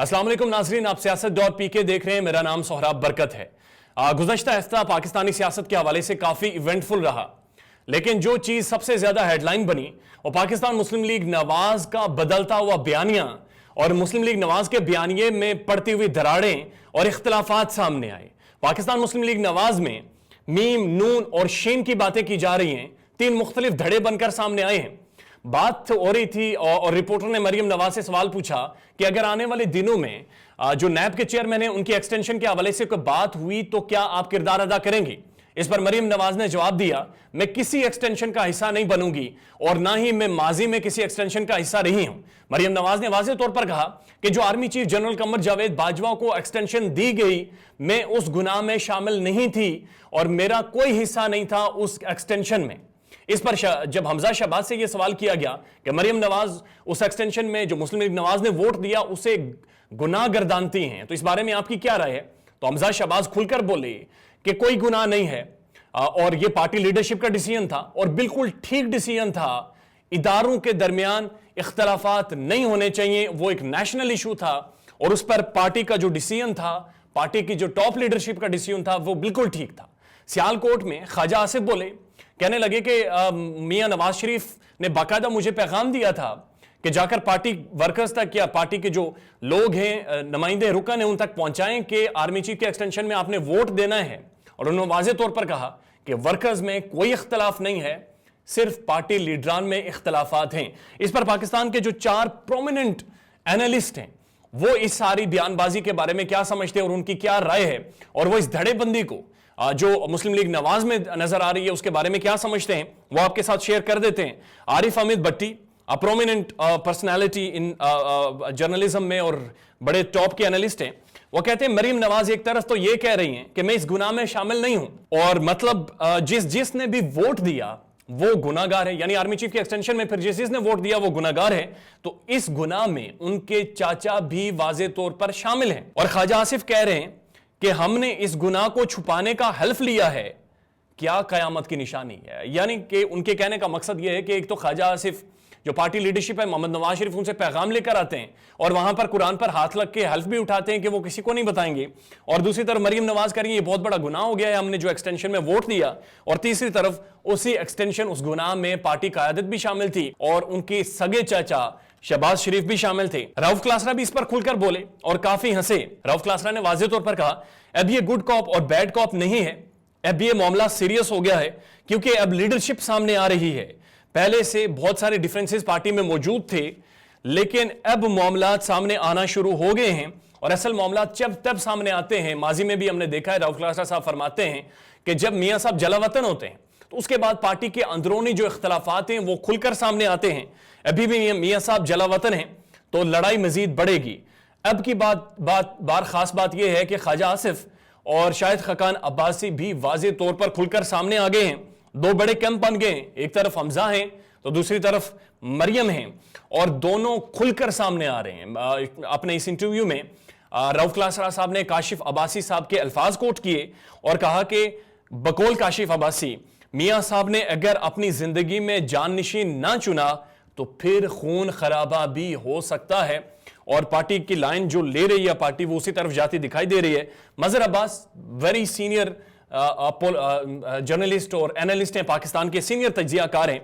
अस्सलाम वालेकुम नाज़रीन, आप सियासत.pk देख रहे हैं। मेरा नाम सोहराब बरकत है। गुज़श्ता हफ्ता पाकिस्तानी सियासत के हवाले से काफ़ी इवेंटफुल रहा, लेकिन जो चीज़ सबसे ज़्यादा हेडलाइन बनी वो पाकिस्तान मुस्लिम लीग नवाज का बदलता हुआ बयानिया और मुस्लिम लीग नवाज के बयानिए में पड़ती हुई दरारें और इख्तलाफात सामने आए। पाकिस्तान मुस्लिम लीग नवाज में मीम, नून और शीन की बातें की जा रही हैं। तीन मुख्तलिफ धड़े बनकर सामने आए हैं। बात हो रही थी और रिपोर्टर ने मरियम नवाज से सवाल पूछा कि अगर आने वाले दिनों में जो नैब के चेयरमैन हैं उनकी एक्सटेंशन के हवाले से कोई बात हुई तो क्या आप किरदार अदा करेंगी। इस पर मरियम नवाज ने जवाब दिया, मैं किसी एक्सटेंशन का हिस्सा नहीं बनूंगी और ना ही मैं माजी में किसी एक्सटेंशन का हिस्सा रही हूं। मरियम नवाज ने वाज़ेह तौर पर कहा कि जो army chief general Qamar Javed Bajwa को एक्सटेंशन दी गई, मैं उस गुनाह में शामिल नहीं थी और मेरा कोई हिस्सा नहीं था उस एक्सटेंशन में। इस पर जब हमजा शहबाज से यह सवाल किया गया कि मरियम नवाज उस एक्सटेंशन में जो मुस्लिम लीग नवाज ने वोट दिया उसे गुनाह गर्दानती हैं, तो इस बारे में आपकी क्या राय है, तो हमजा शहबाज खुलकर बोले कि कोई गुनाह नहीं है और यह पार्टी लीडरशिप का डिसीजन था और बिल्कुल ठीक डिसीजन था। इदारों के दरमियान इख्तलाफात नहीं होने चाहिए, वो एक नेशनल इशू था और उस पर पार्टी का जो डिसीजन था, पार्टी की जो टॉप लीडरशिप का डिसीजन था, वो बिल्कुल ठीक था। सियालकोट में ख्वाजा आसिफ बोले, कहने लगे कि मियां नवाज शरीफ ने बाकायदा मुझे पैगाम दिया था कि जाकर पार्टी वर्कर्स तक या पार्टी के जो लोग हैं, नुमाइंदे रुकन हैं, उन तक पहुंचाएं कि आर्मी चीफ के एक्सटेंशन में आपने वोट देना है। और उन्होंने वाज़ेह तौर पर कहा कि वर्कर्स में कोई इख्तलाफ नहीं है, सिर्फ पार्टी लीडरान में इख्तलाफात हैं। इस पर पाकिस्तान के जो 4 प्रोमिनेंट एनालिस्ट हैं वो इस सारी बयानबाजी के बारे में क्या समझते हैं और उनकी क्या राय है और वो इस धड़ेबंदी को जो मुस्लिम लीग नवाज में नजर आ रही है उसके बारे में क्या समझते हैं, वो आपके साथ शेयर कर देते हैं। आरिफ अहमद भट्टी, प्रोमिनेंट पर्सनालिटी इन जर्नलिज्म में और बड़े टॉप के एनालिस्ट हैं, वो कहते हैं मरियम नवाज एक तरफ तो ये कह रही हैं कि मैं इस गुनाह में शामिल नहीं हूं और मतलब जिसने भी वोट दिया वो गुनाहगार है, यानी आर्मी चीफ के एक्सटेंशन में फिर जिसने वोट दिया वो गुनाहगार है, तो इस गुनाह में उनके चाचा भी वाज़ेह तौर पर शामिल हैं। और ख्वाजा आसिफ कह रहे हैं कि हमने इस गुनाह को छुपाने का हल्फ लिया है, क्या कयामत की निशानी है। यानी कि उनके कहने का मकसद यह है कि एक तो ख्वाजा आसिफ जो पार्टी लीडरशिप है, मोहम्मद नवाज शरीफ उनसे पैगाम लेकर आते हैं और वहां पर कुरान पर हाथ लग के हल्फ भी उठाते हैं कि वो किसी को नहीं बताएंगे, और दूसरी तरफ मरियम नवाज कह रही है ये बहुत बड़ा गुनाह हो गया है, हमने जो एक्सटेंशन में वोट दिया, और तीसरी तरफ उसी एक्सटेंशन उस गुनाह में पार्टी कायदत भी शामिल थी और उनके सगे चाचा शहबाज शरीफ भी शामिल थे। रऊफ क्लासरा भी इस पर खुलकर बोले और काफी हंसे। रऊफ क्लासरा ने वाज़ेह तौर पर कहा, अब ये गुड कॉप और बैड कॉप नहीं है, अब ये मामला सीरियस हो गया है क्योंकि अब लीडरशिप सामने आ रही है। पहले से बहुत सारे डिफरेंसेस पार्टी में मौजूद थे, लेकिन अब मामला सामने आना शुरू हो गए हैं और असल मामला जब तब सामने आते हैं, माजी में भी हमने देखा है, रऊफ क्लासरा साहब फरमाते हैं कि जब मियां साहब जलावतन होते हैं तो उसके बाद पार्टी के अंदरूनी जो इख्तलाफात हैं वो खुलकर सामने आते हैं। अभी भी मियां साहब जलावतन हैं तो लड़ाई मजीद बढ़ेगी। अब की खास बात यह है कि ख्वाजा आसिफ और शाहिद खकान अब्बासी भी वाज़ेह तौर पर खुलकर सामने आ गए हैं। 2 बड़े कैंप बन गए, एक तरफ हमजा हैं तो दूसरी तरफ मरियम हैं और दोनों खुलकर सामने आ रहे हैं। अपने इस इंटरव्यू में रऊफ क्लासरा साहब ने काशिफ अब्बासी साहब के अल्फाज कोट किए और कहा कि बकौल काशिफ अब्बासी, मियां साहब ने अगर अपनी जिंदगी में जाननिशीन ना चुना तो फिर खून खराबा भी हो सकता है और पार्टी की लाइन जो ले रही है पार्टी वो उसी तरफ जाती दिखाई दे रही है। मजहर अब्बास वेरी सीनियर जर्नलिस्ट और एनालिस्ट हैं, पाकिस्तान के सीनियर तज्जियाकार हैं।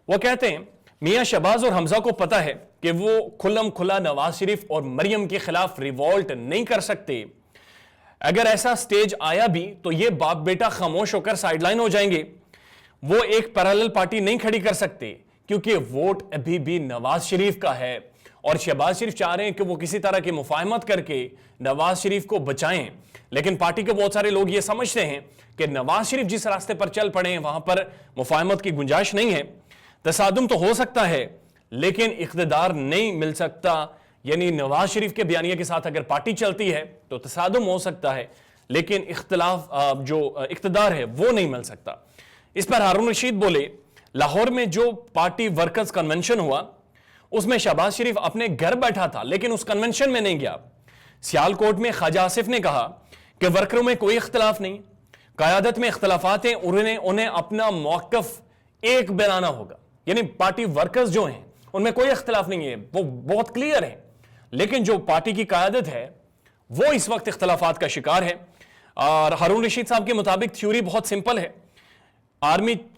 वो कहते हैं मियां शहबाज और हमजा को पता है कि वो खुल्लम खुला नवाज शरीफ और मरियम के खिलाफ रिवॉल्ट नहीं कर सकते। अगर ऐसा स्टेज आया भी तो ये बाप बेटा खामोश होकर साइडलाइन हो जाएंगे। वो एक पैरेलल पार्टी नहीं खड़ी कर सकते क्योंकि वोट अभी भी नवाज शरीफ का है और शहबाज शरीफ चाह रहे हैं कि वो किसी तरह की मुफाहमत करके नवाज शरीफ को बचाएं, लेकिन पार्टी के बहुत सारे लोग ये समझते हैं कि नवाज शरीफ जिस रास्ते पर चल पड़े हैं वहां पर मुफाहमत की गुंजाइश नहीं है। तसादुम तो हो सकता है लेकिन इख्तिदार नहीं मिल सकता, यानी नवाज शरीफ के बयानिया के साथ अगर पार्टी चलती है तो तसादुम हो सकता है लेकिन इख्तिलाफ जो इख्तिदार है वो नहीं मिल सकता। इस पर हारून रशीद बोले, लाहौर में जो पार्टी वर्कर्स कन्वेंशन हुआ उसमें शहबाज शरीफ अपने घर बैठा था लेकिन उस कन्वेंशन में नहीं गया। सियालकोट में ख्वाजा आसिफ ने कहा कि वर्करों में कोई इख्तलाफ नहीं, क़यादत में इख्तलाफात हैं, उन्हें अपना मौक़िफ़ एक बनाना होगा, यानी पार्टी वर्कर्स जो हैं उनमें कोई इख्तलाफ नहीं है, वो बहुत क्लियर है। لیکن جو پارٹی کی قیادت ہے وہ اس وقت اختلافات کا شکار ہے. اور ہارون رشید صاحب کے مطابق تھیوری بہت سمپل ہے.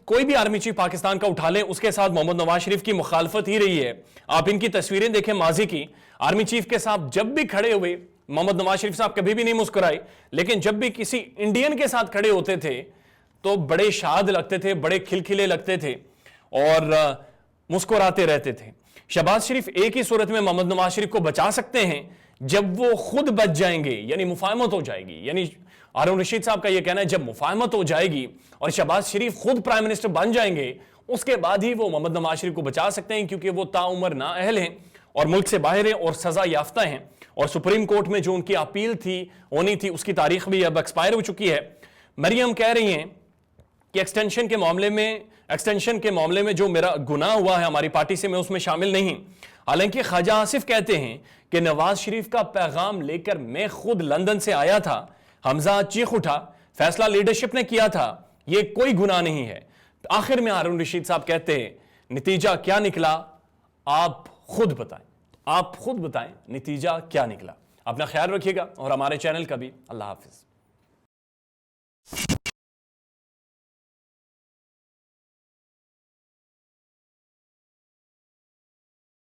کوئی بھی آرمی چیف پاکستان کا اٹھا لیں، اس کے ساتھ محمد نواز شریف کی مخالفت ہی رہی ہے. آپ ان کی تصویریں دیکھیں ماضی کی، آرمی چیف کے ساتھ جب بھی کھڑے ہوئے محمد نواز شریف صاحب کبھی بھی نہیں مسکرائے، لیکن جب بھی کسی انڈین کے ساتھ کھڑے ہوتے تھے تو بڑے شاد لگتے تھے، بڑے کھلکھلے لگتے تھے اور مسکراتے رہتے تھے. شہباز شریف ایک ہی صورت میں محمد نواز شریف کو بچا سکتے ہیں جب وہ خود بچ جائیں گے، یعنی مفاہمت ہو جائے گی. یعنی ہارون رشید صاحب کا یہ کہنا ہے جب مفاہمت ہو جائے گی اور شہباز شریف خود پرائم منسٹر بن جائیں گے، اس کے بعد ہی وہ محمد نواز شریف کو بچا سکتے ہیں، کیونکہ وہ تاعمر نااہل ہیں اور ملک سے باہر ہیں اور سزا یافتہ ہیں. اور سپریم کورٹ میں جو ان کی اپیل تھی ہونی تھی، اس کی تاریخ بھی اب ایکسپائر ہو چکی ہے. مریم کہہ رہی ہیں کہ ایکسٹینشن کے معاملے میں جو میرا گناہ ہوا ہے ہماری پارٹی سے، میں اس میں شامل نہیں. حالانکہ خواجہ آصف کہتے ہیں کہ نواز شریف کا پیغام لے کر میں خود لندن سے آیا تھا، حمزہ چیخ اٹھا، فیصلہ لیڈرشپ نے کیا تھا، یہ کوئی گناہ نہیں ہے. آخر میں ہارون رشید صاحب کہتے ہیں نتیجہ کیا نکلا آپ خود بتائیں نتیجہ کیا نکلا. اپنا خیال رکھیے گا اور ہمارے چینل کا بھی. اللہ حافظ.